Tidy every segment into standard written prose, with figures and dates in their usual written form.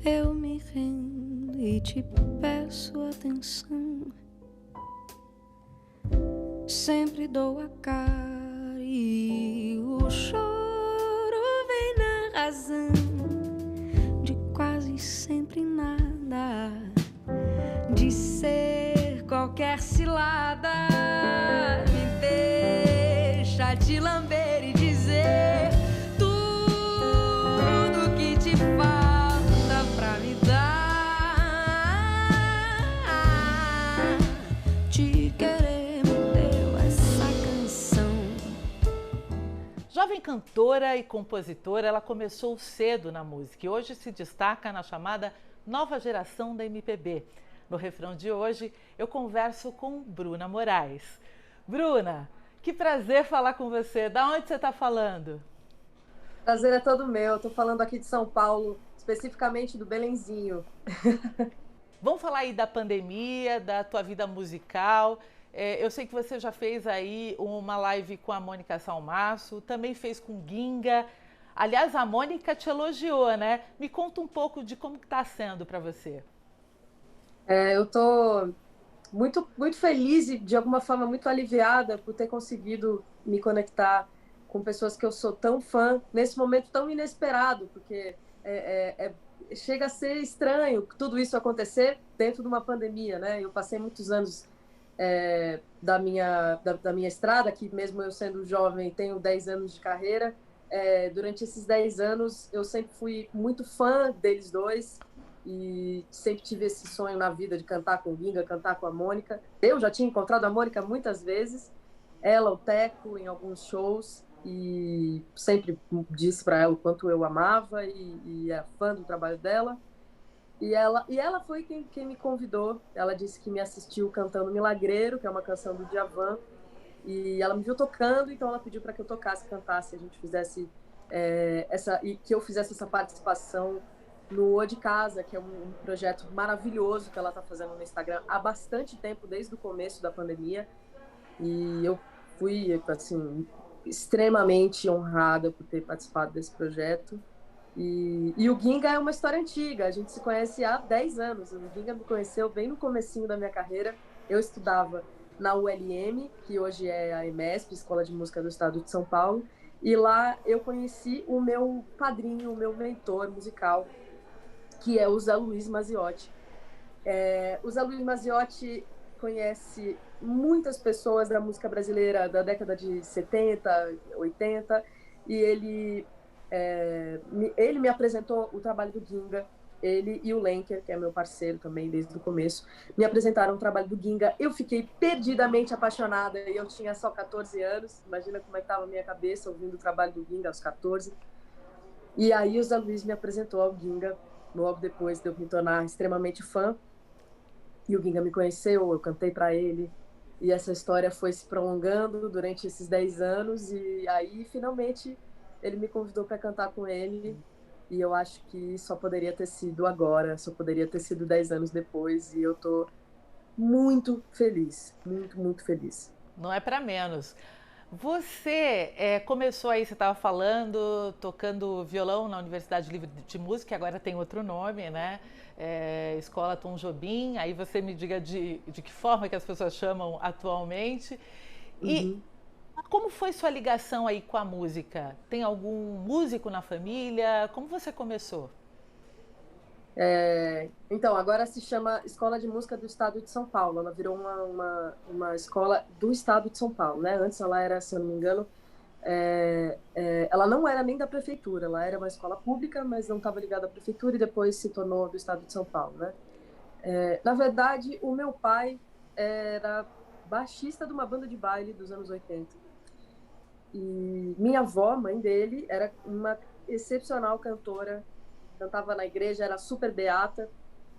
eu me rendo e te peço atenção. Sempre dou a cara e o choro vem na razão de quase sempre nada, de ser qualquer cilada. Me deixa te lamber e dizer tudo que te falta pra me dar. Te querer me deu essa canção. Jovem cantora e compositora, ela começou cedo na música e hoje se destaca na chamada nova geração da MPB. No refrão de hoje, eu converso com Bruna Moraes. Bruna, que prazer falar com você. Da onde você está falando? Prazer é todo meu. Estou falando aqui de São Paulo, especificamente do Belenzinho. Vamos falar aí da pandemia, da tua vida musical. Eu sei que você já fez aí uma live com a Mônica Salmaço, também fez com Ginga. Aliás, a Mônica te elogiou, né? Me conta um pouco de como está sendo para você. Eu estou muito feliz e, de alguma forma, muito aliviada por ter conseguido me conectar com pessoas que eu sou tão fã, nesse momento tão inesperado, porque chega a ser estranho tudo isso acontecer dentro de uma pandemia, né? Eu passei muitos anos da minha estrada, que mesmo eu sendo jovem, tenho 10 anos de carreira. Durante esses 10 anos, eu sempre fui muito fã deles dois e sempre tive esse sonho na vida de cantar com o Ginga, cantar com a Mônica. Eu já tinha encontrado a Mônica muitas vezes, ela, o Teco, em alguns shows, e sempre disse para ela o quanto eu amava e era fã do trabalho dela. E ela foi quem me convidou. Ela disse que me assistiu cantando Milagreiro, que é uma canção do Djavan, e ela me viu tocando, então ela pediu para que eu tocasse, cantasse, a gente fizesse e que eu fizesse essa participação no O de Casa, que é um projeto maravilhoso que ela está fazendo no Instagram há bastante tempo, desde o começo da pandemia. E eu fui, assim, extremamente honrada por ter participado desse projeto. E o Ginga é uma história antiga, a gente se conhece há 10 anos. O Ginga me conheceu bem no comecinho da minha carreira. Eu estudava na ULM, que hoje é a EMESP, Escola de Música do Estado de São Paulo, e lá eu conheci o meu padrinho, o meu mentor musical, que é o Zé Luiz Maziotti. O Zé Luiz Maziotti conhece muitas pessoas da música brasileira da década de 70, 80, e ele me apresentou o trabalho do Ginga. Ele e o Lenker, que é meu parceiro também desde o começo, me apresentaram o trabalho do Ginga. Eu fiquei perdidamente apaixonada e eu tinha só 14 anos. Imagina como é que estava a minha cabeça ouvindo o trabalho do Ginga aos 14. E aí o Zé Luiz me apresentou ao Ginga logo depois de eu me tornar extremamente fã. E o Ginga me conheceu, eu cantei para ele. E essa história foi se prolongando durante esses 10 anos. E aí, finalmente, ele me convidou para cantar com ele. E eu acho que só poderia ter sido agora, só poderia ter sido 10 anos depois. E eu tô muito feliz, muito, muito feliz. Não é para menos. Você começou aí, você estava falando, tocando violão na Universidade Livre de Música, que agora tem outro nome, né? Escola Tom Jobim. Aí você me diga de que forma que as pessoas chamam atualmente. E como foi sua ligação aí com a música? Tem algum músico na família? Como você começou? Então, agora se chama Escola de Música do Estado de São Paulo. Ela virou uma escola do Estado de São Paulo, né? Antes ela era, se eu não me engano, ela não era nem da prefeitura. Ela era uma escola pública, mas não estava ligada à prefeitura e depois se tornou do Estado de São Paulo, né? Na verdade, o meu pai era baixista de uma banda de baile dos anos 80. E minha avó, mãe dele, era uma excepcional cantora, cantava na igreja, era super beata,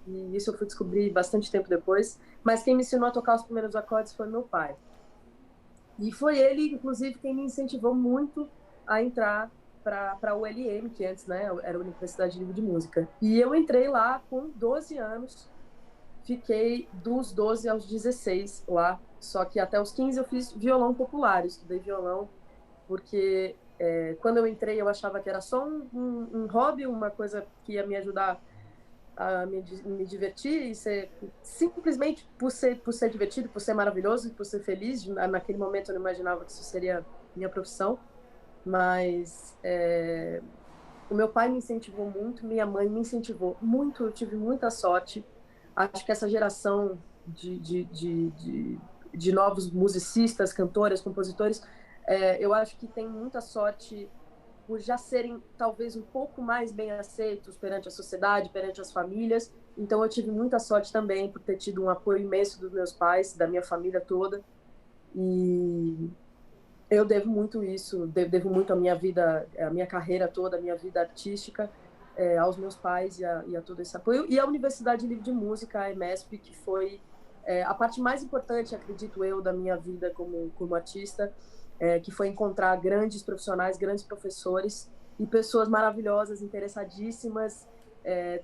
e isso eu fui descobrir bastante tempo depois. Mas quem me ensinou a tocar os primeiros acordes foi meu pai. E foi ele, inclusive, quem me incentivou muito a entrar para a ULM, que antes, né, era a Universidade Livre de Música. E eu entrei lá com 12 anos, fiquei dos 12 aos 16 lá, só que até os 15 eu fiz violão popular, estudei violão, porque quando eu entrei eu achava que era só um hobby, uma coisa que ia me ajudar a me divertir e ser simplesmente por ser divertido, por ser maravilhoso, por ser feliz. Naquele momento eu não imaginava que isso seria minha profissão, mas o meu pai me incentivou muito, minha mãe me incentivou muito, eu tive muita sorte. Acho que essa geração de novos musicistas, cantoras, compositores, eu acho que tem muita sorte por já serem talvez um pouco mais bem aceitos perante a sociedade, perante as famílias. Então eu tive muita sorte também por ter tido um apoio imenso dos meus pais, da minha família toda. E eu devo muito isso, devo muito a minha vida, a minha carreira toda, a minha vida artística, aos meus pais e a todo esse apoio. E a Universidade Livre de Música, a EMESP, que foi a parte mais importante, acredito eu, da minha vida como artista, que foi encontrar grandes profissionais, grandes professores e pessoas maravilhosas, interessadíssimas,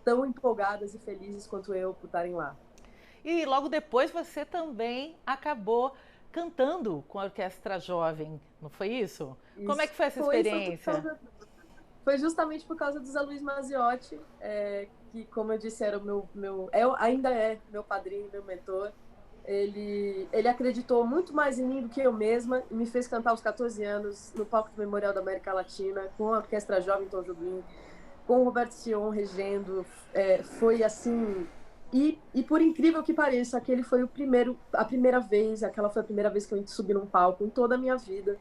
tão empolgadas e felizes quanto eu por estarem lá. E logo depois você também acabou cantando com a Orquestra Jovem, não foi isso? Como é que foi essa experiência? Foi justamente por causa do Zé Luiz Maziotti, que, como eu disse, era o ainda é meu padrinho, meu mentor. Ele acreditou muito mais em mim do que eu mesma e me fez cantar aos 14 anos no palco do Memorial da América Latina, com a Orquestra Jovem Tom Jobim, com o Roberto Sion regendo. Foi assim... E por incrível que pareça, aquela foi a primeira vez que eu subi num palco em toda a minha vida.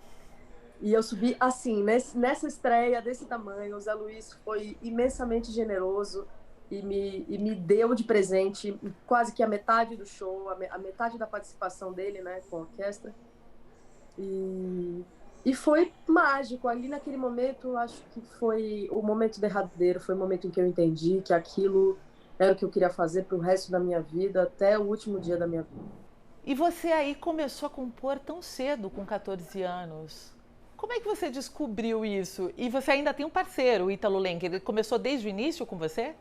E eu subi assim, nessa estreia desse tamanho. O Zé Luiz foi imensamente generoso e me deu de presente quase que a metade do show, a metade da participação dele, né, com a orquestra. E foi mágico. Ali naquele momento, acho que foi o momento derradeiro, foi o momento em que eu entendi que aquilo era o que eu queria fazer para o resto da minha vida, até o último dia da minha vida. E você aí começou a compor tão cedo, com 14 anos. Como é que você descobriu isso? E você ainda tem um parceiro, o Ítalo Lenker. Ele começou desde o início com você?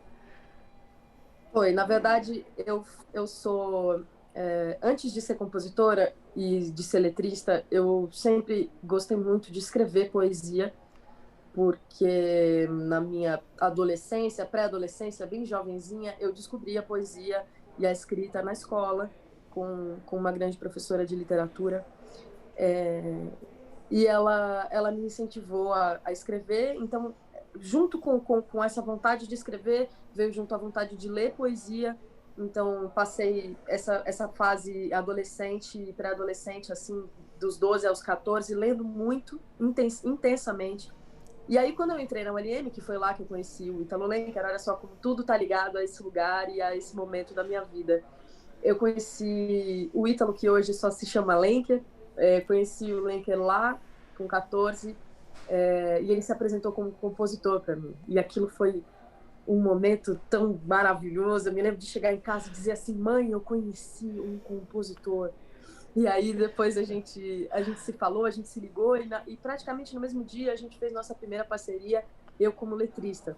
Foi, na verdade, eu sou... antes de ser compositora e de ser letrista, eu sempre gostei muito de escrever poesia, porque na minha adolescência, pré-adolescência, bem jovenzinha, eu descobri a poesia e a escrita na escola, com uma grande professora de literatura. E ela me incentivou a escrever. Então, junto com essa vontade de escrever, veio junto a vontade de ler poesia. Então, passei essa fase adolescente e pré-adolescente, assim, dos 12 aos 14, lendo muito, intensamente. E aí, quando eu entrei na ULM, que foi lá que eu conheci o Ítalo Lenker, olha só como tudo tá ligado a esse lugar e a esse momento da minha vida. Eu conheci o Ítalo, que hoje só se chama Lenker. Conheci o Lenker lá, com 14, e ele se apresentou como compositor para mim. E aquilo foi um momento tão maravilhoso. Eu me lembro de chegar em casa e dizer assim: mãe, eu conheci um compositor. E aí depois a gente se falou, a gente se ligou, e praticamente no mesmo dia a gente fez nossa primeira parceria, eu como letrista.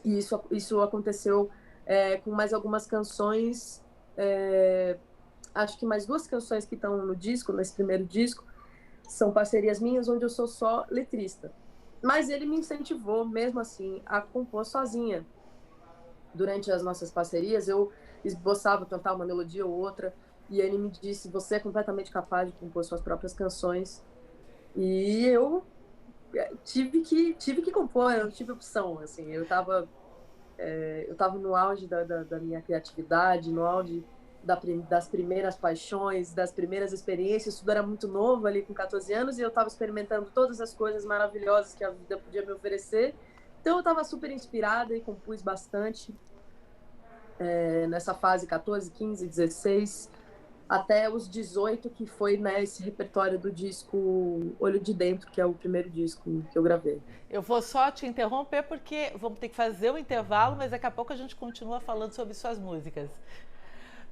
E isso aconteceu com mais algumas canções, acho que mais 2 canções que estão no disco, nesse primeiro disco, são parcerias minhas, onde eu sou só letrista. Mas ele me incentivou, mesmo assim, a compor sozinha. Durante as nossas parcerias, eu esboçava cantar uma melodia ou outra, e ele me disse: você é completamente capaz de compor suas próprias canções. E eu tive que compor, eu não tive opção. Assim, eu estava no auge da minha criatividade, no auge das primeiras paixões, das primeiras experiências. Tudo era muito novo ali com 14 anos, e eu estava experimentando todas as coisas maravilhosas que a vida podia me oferecer. Então eu estava super inspirada e compus bastante nessa fase 14, 15, 16, até os 18, que foi, né, esse repertório do disco Olho de Dentro, que é o primeiro disco que eu gravei. Eu vou só te interromper porque vamos ter que fazer o intervalo, mas daqui a pouco a gente continua falando sobre suas músicas.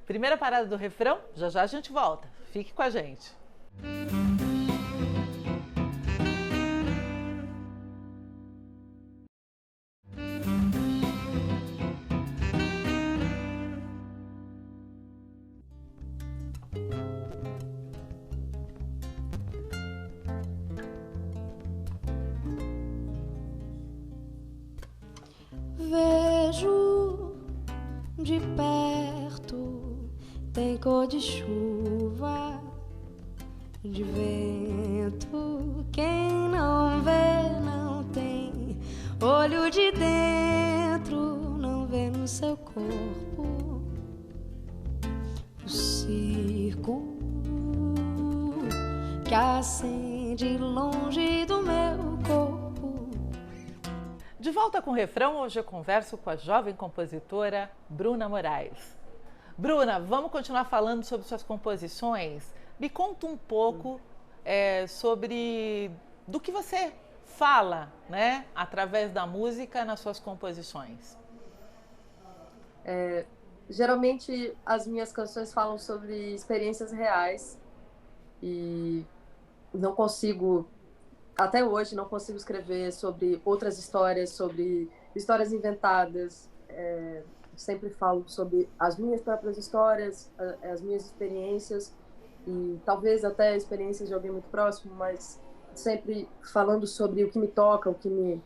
Primeira parada do refrão, já já a gente volta. Fique com a gente. Vejo de perto tem cor de chuva, de vento. Quem não vê não tem olho de dentro, não vê no seu corpo o circo que acende longe do meu corpo. De volta com o refrão, hoje eu converso com a jovem compositora Bruna Moraes. Bruna, vamos continuar falando sobre suas composições? Me conta um pouco sobre do que você fala, né, através da música nas suas composições. Geralmente as minhas canções falam sobre experiências reais e não consigo, até hoje, não consigo escrever sobre outras histórias, sobre histórias inventadas. Sempre falo sobre as minhas próprias histórias, as minhas experiências e talvez até experiências de alguém muito próximo, mas sempre falando sobre o que me toca, o que me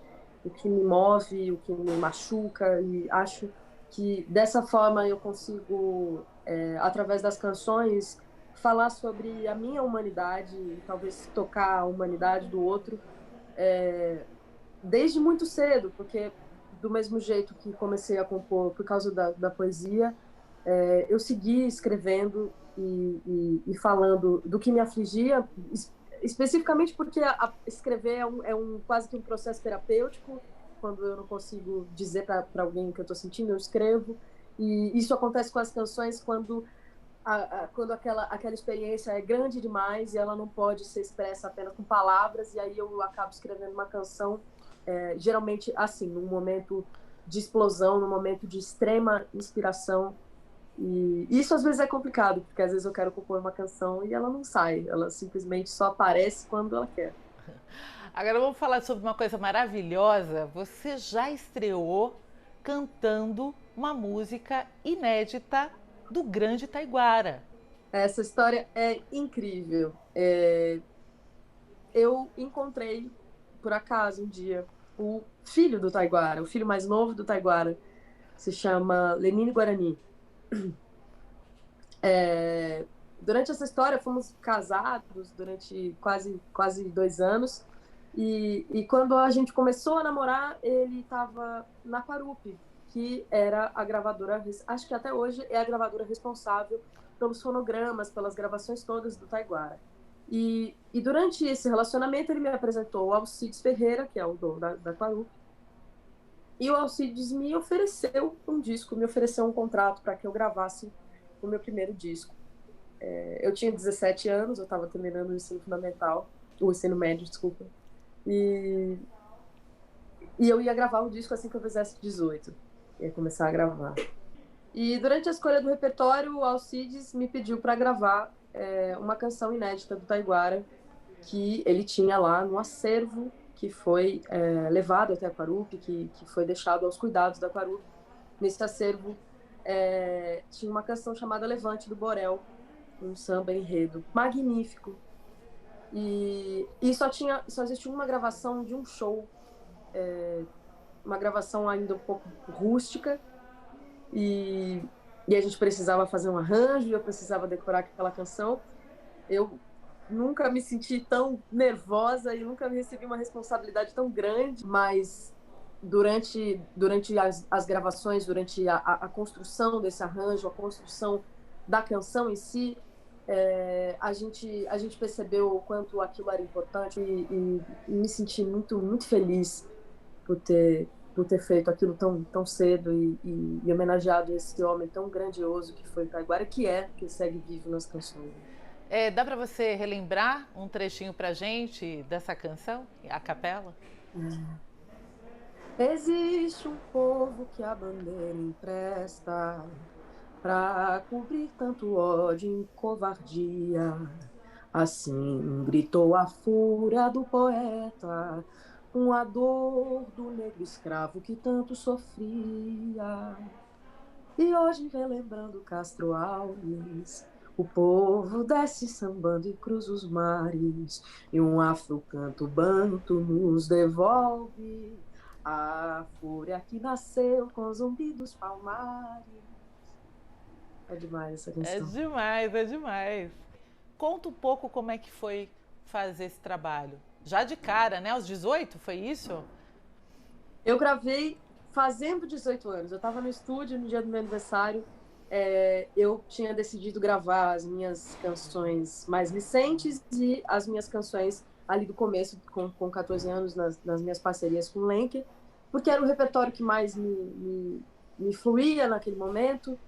move, o que me machuca, e acho que dessa forma eu consigo, através das canções, falar sobre a minha humanidade e talvez tocar a humanidade do outro desde muito cedo, porque do mesmo jeito que comecei a compor por causa da poesia, eu segui escrevendo e falando do que me afligia, especificamente porque escrever quase que um processo terapêutico. Quando eu não consigo dizer para alguém o que eu estou sentindo, eu escrevo. E isso acontece com as canções quando aquela experiência é grande demais e ela não pode ser expressa apenas com palavras, e aí eu acabo escrevendo uma canção, geralmente assim, num momento de explosão, num momento de extrema inspiração. E isso às vezes é complicado, porque às vezes eu quero compor uma canção e ela não sai, ela simplesmente só aparece quando ela quer. Agora vamos falar sobre uma coisa maravilhosa. Você já estreou cantando uma música inédita do Grande Taiguara. Essa história é incrível. Eu encontrei, por acaso, um dia, o filho do Taiguara, o filho mais novo do Taiguara, se chama Lenine Guarani. Durante essa história, fomos casados durante quase 2 anos. E quando a gente começou a namorar, ele estava na Quarupi, que era a gravadora, acho que até hoje é a gravadora responsável pelos fonogramas, pelas gravações todas do Taiguara. E durante esse relacionamento, ele me apresentou o Alcides Ferreira, que é o dono da Quarupi. E o Alcides me ofereceu um disco, me ofereceu um contrato para que eu gravasse o meu primeiro disco. Eu tinha 17 anos, eu estava terminando o ensino fundamental, o ensino médio, desculpa. E eu ia gravar o disco assim que eu fizesse 18. Ia começar a gravar. E durante a escolha do repertório, o Alcides me pediu para gravar uma canção inédita do Taiguara, que ele tinha lá no acervo, que foi levado até a Quarupi, que foi deixado aos cuidados da Quarupi. Nesse acervo tinha uma canção chamada Levante, do Borel, um samba enredo magnífico. E só existia uma gravação de um show, uma gravação ainda um pouco rústica, e a gente precisava fazer um arranjo, eu precisava decorar aquela canção. Eu nunca me senti tão nervosa e nunca recebi uma responsabilidade tão grande, mas durante as gravações, durante a construção desse arranjo, a construção da canção em si, a gente percebeu o quanto aquilo era importante e me senti muito, muito feliz por ter feito aquilo tão cedo e homenageado esse homem tão grandioso que foi o Taiguara, que segue vivo nas canções. Dá para você relembrar um trechinho pra gente dessa canção, a capela? Existe um povo que a bandeira empresta pra cobrir tanto ódio e covardia. Assim gritou a fúria do poeta, com a dor do negro escravo que tanto sofria. E hoje vem lembrando Castro Alves, o povo desce sambando e cruza os mares, e um afro-canto banto nos devolve a fúria que nasceu com zumbi dos palmares. É demais essa É questão. demais, é demais. Conta um pouco como é que foi fazer esse trabalho. Já de cara, né? Aos 18, foi isso? Eu gravei fazendo 18 anos. Eu estava no estúdio no dia do meu aniversário. Eu tinha decidido gravar as minhas canções mais recentes e as minhas canções ali do começo, com 14 anos, nas minhas parcerias com o Lenk, porque era o repertório que mais me fluía naquele momento.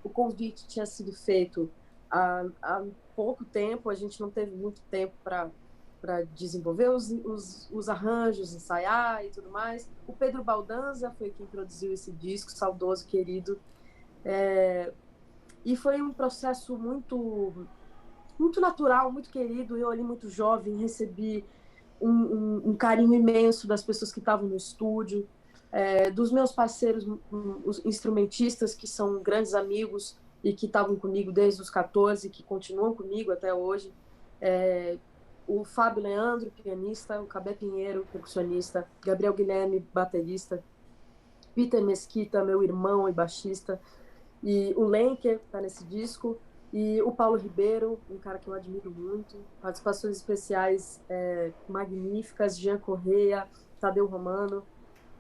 O convite tinha sido feito há pouco tempo, a gente não teve muito tempo para desenvolver os arranjos, ensaiar e tudo mais. O Pedro Baldanza foi quem produziu esse disco, saudoso, querido. E foi um processo muito natural, muito querido. Eu ali muito jovem, recebi um carinho imenso das pessoas que estavam no estúdio, dos meus parceiros, os instrumentistas, que são grandes amigos e que estavam comigo desde os 14, que continuam comigo até hoje. O Fábio Leandro, pianista, o Cabé Pinheiro, percussionista, Gabriel Guilherme, baterista, Peter Mesquita, meu irmão e baixista, e o Lenker está nesse disco, e o Paulo Ribeiro, um cara que eu admiro muito, participações especiais magníficas, Jean Correia, Tadeu Romano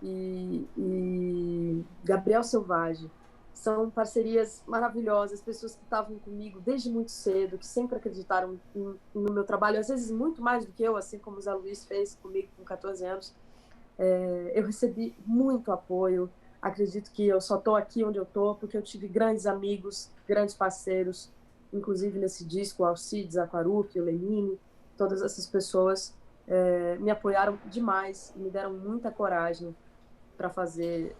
e Gabriel Selvagem. São parcerias maravilhosas, pessoas que estavam comigo desde muito cedo, que sempre acreditaram no meu trabalho, às vezes muito mais do que eu, assim como o Zé Luiz fez comigo com 14 anos. Eu recebi muito apoio. Acredito que eu só estou aqui onde eu estou porque eu tive grandes amigos, grandes parceiros, inclusive nesse disco, o Alcides, Aquarup, o Lenine, todas essas pessoas me apoiaram demais e me deram muita coragem para fazer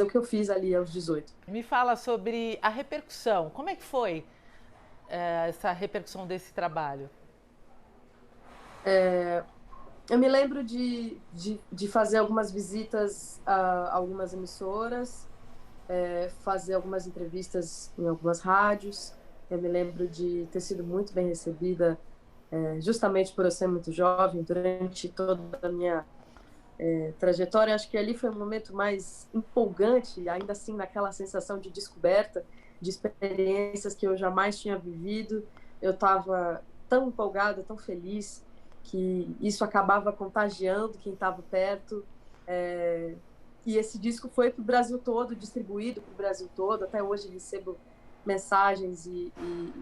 o que eu fiz ali aos 18. Me fala sobre a repercussão. Como é que foi essa repercussão desse trabalho? Eu me lembro de fazer algumas visitas a algumas emissoras, fazer algumas entrevistas em algumas rádios. Eu me lembro de ter sido muito bem recebida, justamente por eu ser muito jovem, durante toda a minha trajetória. Acho que ali foi o momento mais empolgante, ainda assim naquela sensação de descoberta, de experiências que eu jamais tinha vivido. Eu estava tão empolgada, tão feliz, que isso acabava contagiando quem estava perto. E esse disco foi para o Brasil todo, distribuído para o Brasil todo. Até hoje recebo mensagens e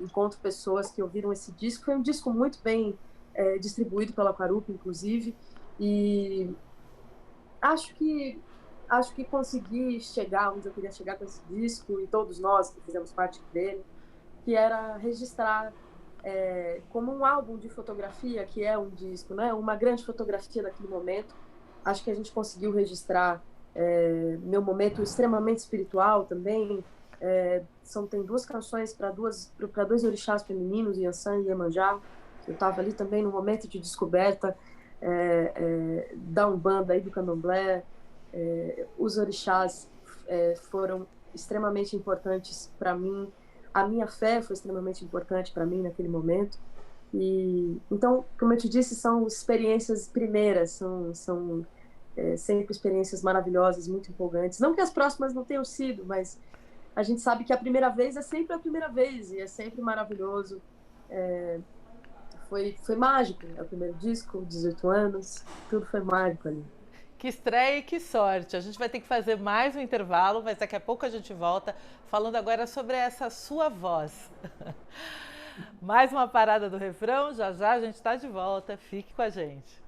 encontro pessoas que ouviram esse disco. Foi um disco muito bem distribuído pela Aquarup, inclusive, e acho que consegui chegar onde eu queria chegar com esse disco, e todos nós que fizemos parte dele, que era registrar como um álbum de fotografia, que é um disco, né? Uma grande fotografia daquele momento. Acho que a gente conseguiu registrar meu momento extremamente espiritual também. Tem 2 canções para 2 orixás femininos, Yansan e Iemanjá. Eu estava ali também no momento de descoberta da Umbanda e do Candomblé. Os orixás foram extremamente importantes para mim. A minha fé foi extremamente importante para mim naquele momento. E então, como eu te disse, são experiências primeiras, são sempre experiências maravilhosas, muito empolgantes. Não que as próximas não tenham sido, mas a gente sabe que a primeira vez é sempre a primeira vez e é sempre maravilhoso. Foi mágico. É o primeiro disco, 18 anos, tudo foi mágico ali. Que estreia e que sorte. A gente vai ter que fazer mais um intervalo, mas daqui a pouco a gente volta falando agora sobre essa sua voz. Mais uma parada do refrão, já já a gente está de volta. Fique com a gente.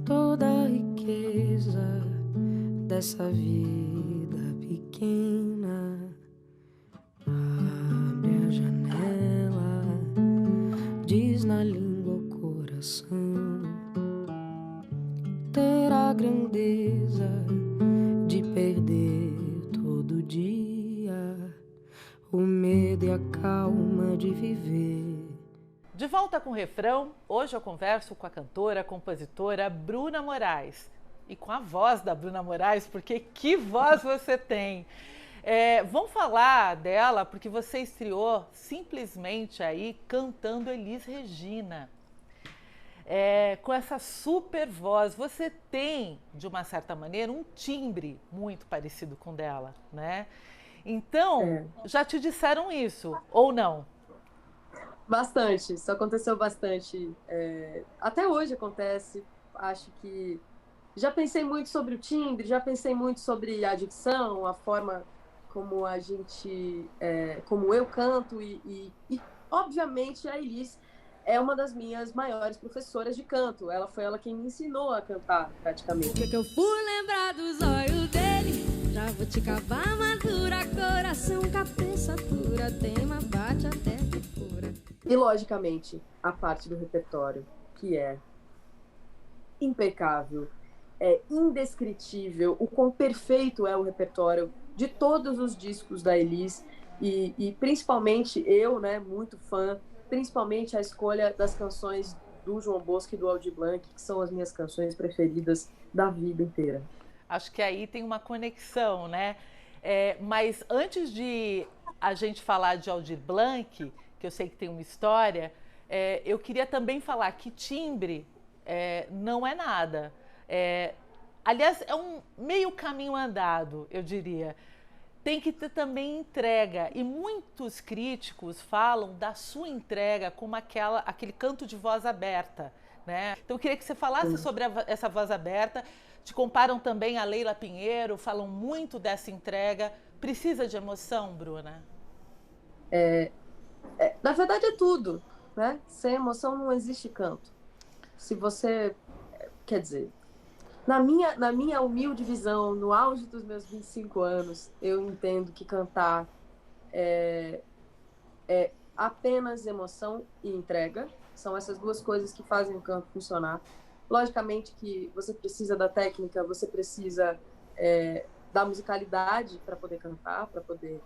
Toda a riqueza dessa vida pequena abre a janela, diz na língua o coração, ter a grandeza de perder todo dia o medo e a calma de viver. De volta com o refrão, hoje eu converso com a cantora, compositora Bruna Moraes. E com a voz da Bruna Moraes, porque que voz você tem! Vamos falar dela, porque você estreou simplesmente aí cantando Elis Regina. Com essa super voz, você tem, de uma certa maneira, um timbre muito parecido com o dela, né? Então, já te disseram isso, ou não? Bastante, isso aconteceu bastante. Até hoje acontece. Acho que já pensei muito sobre o timbre, já pensei muito sobre a dicção, a forma como a gente, como eu canto e obviamente a Elis é uma das minhas maiores professoras de canto. Ela quem me ensinou a cantar, praticamente. Por que eu fui lembrar dos olhos dele? Já vou te cavar madura, coração, cabeça dura, tema bate até que cura. E logicamente a parte do repertório que é impecável, é indescritível, o quão perfeito é o repertório de todos os discos da Elis e principalmente eu, né, muito fã, principalmente a escolha das canções do João Bosco e do Aldir Blanc, que são as minhas canções preferidas da vida inteira. Acho que aí tem uma conexão, né? Mas antes de a gente falar de Aldir Blanc, que eu sei que tem uma história, eu queria também falar que timbre não é nada. Aliás, é um meio caminho andado, eu diria. Tem que ter também entrega. E muitos críticos falam da sua entrega como aquele canto de voz aberta, né? Então eu queria que você falasse sobre essa voz aberta. Te comparam também a Leila Pinheiro, falam muito dessa entrega. Precisa de emoção, Bruna? Na verdade é tudo, né? Sem emoção não existe canto. Se você, quer dizer, na minha humilde visão, no auge dos meus 25 anos, eu entendo que cantar é apenas emoção e entrega. São essas duas coisas que fazem o canto funcionar. Logicamente que você precisa da técnica, você precisa da musicalidade para poder cantar, para poder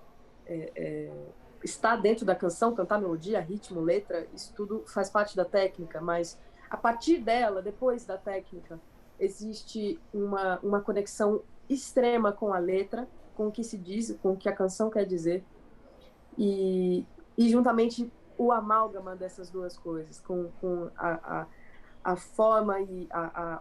estar dentro da canção, cantar melodia, ritmo, letra, isso tudo faz parte da técnica, mas a partir dela, depois da técnica, existe uma conexão extrema com a letra, com o que se diz, com o que a canção quer dizer, e juntamente o amálgama dessas duas coisas, com a forma e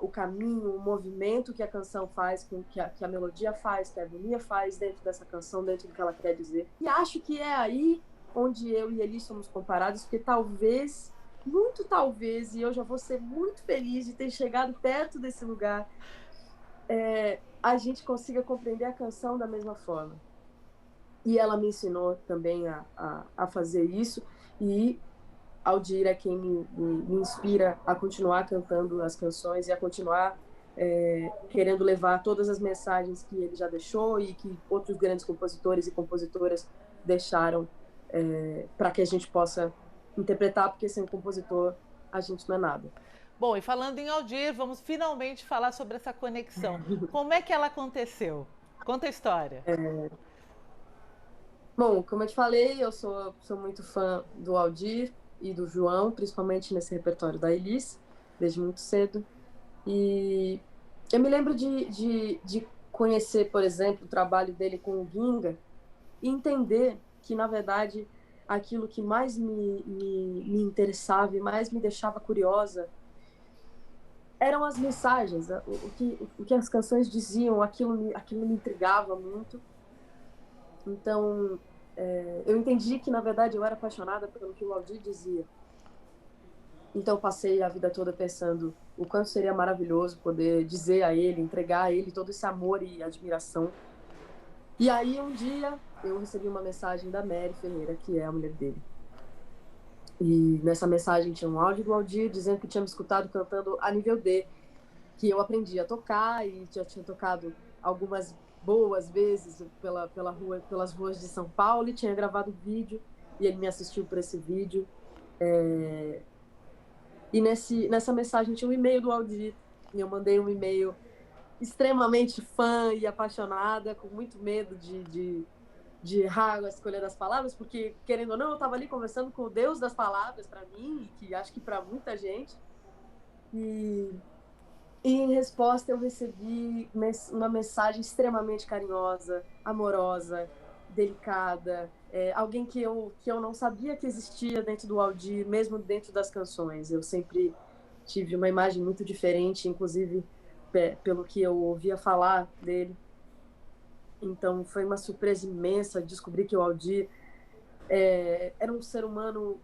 o caminho, o movimento que a canção faz, com que a melodia faz, que a harmonia faz dentro dessa canção, dentro do que ela quer dizer. E acho que é aí onde eu e Elis somos comparados, porque talvez, muito talvez, e eu já vou ser muito feliz de ter chegado perto desse lugar, a gente consiga compreender a canção da mesma forma. E ela me ensinou também a fazer isso, e Aldir é quem me inspira a continuar cantando as canções e a continuar querendo levar todas as mensagens que ele já deixou e que outros grandes compositores e compositoras deixaram para que a gente possa interpretar, porque sem compositor a gente não é nada. Bom, e falando em Aldir, vamos finalmente falar sobre essa conexão. Como é que ela aconteceu? Conta a história. Bom, como eu te falei, eu sou muito fã do Aldir e do João, principalmente nesse repertório da Elis, desde muito cedo. E eu me lembro de conhecer, por exemplo, o trabalho dele com o Ginga e entender que, na verdade, aquilo que mais me interessava e mais me deixava curiosa eram as mensagens, o que as canções diziam, aquilo me intrigava muito. Então, eu entendi que, na verdade, eu era apaixonada pelo que o Aldir dizia. Então, passei a vida toda pensando o quanto seria maravilhoso poder dizer a ele, entregar a ele todo esse amor e admiração. E aí, um dia, eu recebi uma mensagem da Mary Ferreira, que é a mulher dele. E nessa mensagem tinha um áudio do Aldir dizendo que tinha me escutado cantando a nível D, que eu aprendi a tocar e já tinha tocado algumas boas vezes pelas ruas de São Paulo, e tinha gravado vídeo, e ele me assistiu por esse vídeo. E nessa mensagem tinha um e-mail do Aldir, e eu mandei um e-mail extremamente fã e apaixonada, com muito medo de errar a escolha das palavras, porque, querendo ou não, eu estava ali conversando com o Deus das palavras para mim, e que acho que para muita gente. E em resposta eu recebi uma mensagem extremamente carinhosa, amorosa, delicada, alguém que eu não sabia que existia dentro do Aldir, mesmo dentro das canções. Eu sempre tive uma imagem muito diferente, inclusive pelo que eu ouvia falar dele. Então foi uma surpresa imensa descobrir que o Aldir era um ser humano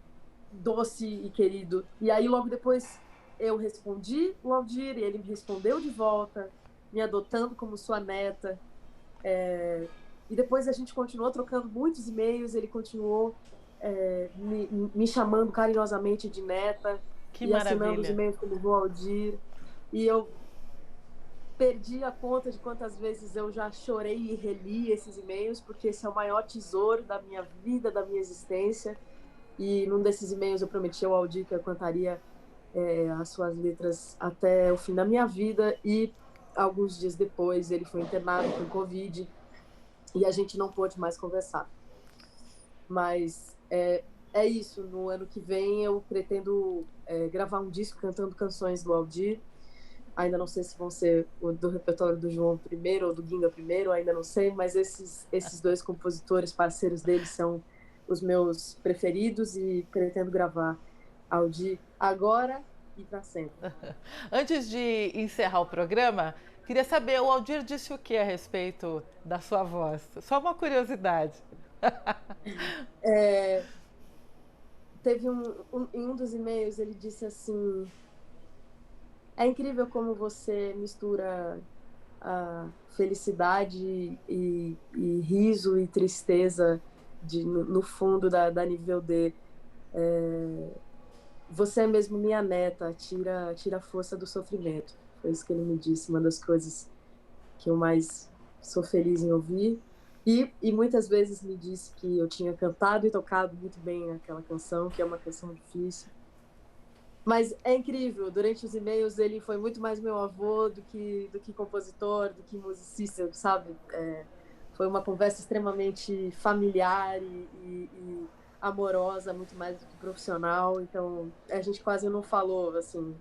doce e querido. E aí logo depois eu respondi o Aldir e ele me respondeu de volta, me adotando como sua neta. E depois a gente continuou trocando muitos e-mails, ele continuou me chamando carinhosamente de neta. Que e maravilha. Assinando os e-mails como o Aldir. E eu perdi a conta de quantas vezes eu já chorei e reli esses e-mails, porque esse é o maior tesouro da minha vida, da minha existência. E num desses e-mails eu prometi ao Aldir que eu cantaria as suas letras até o fim da minha vida. E alguns dias depois ele foi internado com Covid e a gente não pôde mais conversar. Mas é isso, no ano que vem eu pretendo gravar um disco cantando canções do Aldir. Ainda não sei se vão ser do repertório do João primeiro ou do Ginga primeiro, ainda não sei, mas esses dois compositores, parceiros deles, são os meus preferidos e pretendo gravar Aldir agora e para sempre. Antes de encerrar o programa, queria saber, o Aldir disse o que a respeito da sua voz? Só uma curiosidade. Teve em um dos e-mails, ele disse assim: é incrível como você mistura a felicidade e riso e tristeza no fundo da nível D. Você é mesmo minha neta, tira a força do sofrimento. Foi isso que ele me disse, uma das coisas que eu mais sou feliz em ouvir. E muitas vezes me disse que eu tinha cantado e tocado muito bem aquela canção, que é uma canção difícil. Mas é incrível, durante os e-mails ele foi muito mais meu avô do que compositor, do que musicista, sabe? Foi uma conversa extremamente familiar e amorosa, muito mais do que profissional. Então a gente quase não falou assim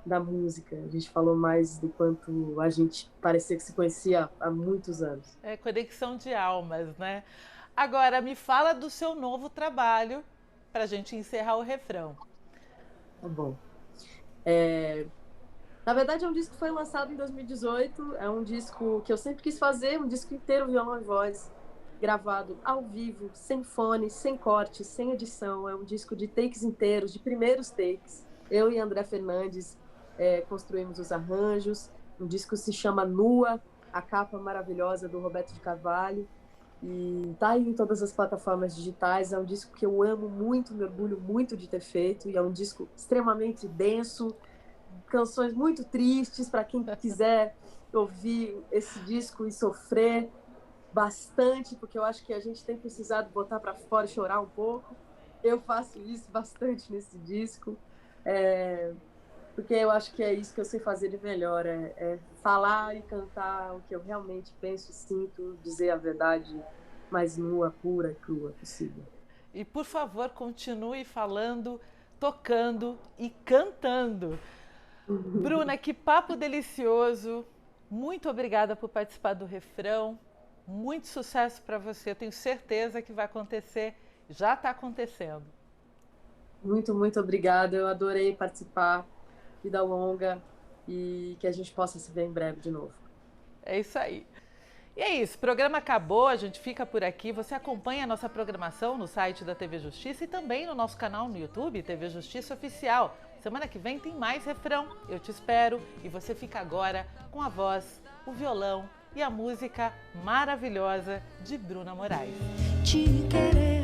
da música, a gente falou mais do quanto a gente parecia que se conhecia há muitos anos. É conexão de almas, né? Agora me fala do seu novo trabalho para a gente encerrar o refrão. Tá bom. Na verdade, é um disco que foi lançado em 2018. É um disco que eu sempre quis fazer, um disco inteiro violão e voz, gravado ao vivo, sem fone, sem corte, sem edição. É um disco de takes inteiros, de primeiros takes. Eu e André Fernandes construímos os arranjos. Um disco se chama Nua, a capa maravilhosa do Roberto de Carvalho. E tá aí em todas as plataformas digitais. É um disco que eu amo muito, me orgulho muito de ter feito. E é um disco extremamente denso, canções muito tristes para quem quiser ouvir esse disco e sofrer bastante, porque eu acho que a gente tem precisado botar para fora e chorar um pouco. Eu faço isso bastante nesse disco, porque eu acho que é isso que eu sei fazer de melhor, falar e cantar o que eu realmente penso e sinto, dizer a verdade mais nua, pura e crua possível. E, por favor, continue falando, tocando e cantando. Bruna, que papo delicioso. Muito obrigada por participar do refrão. Muito sucesso para você. Eu tenho certeza que vai acontecer. Já está acontecendo. Muito, muito obrigada. Eu adorei participar. Vida longa e que a gente possa se ver em breve de novo. É isso aí. E é isso, o programa acabou, a gente fica por aqui. Você acompanha a nossa programação no site da TV Justiça e também no nosso canal no YouTube, TV Justiça Oficial. Semana que vem tem mais refrão. Eu te espero e você fica agora com a voz, o violão e a música maravilhosa de Bruna Moraes. Te querer.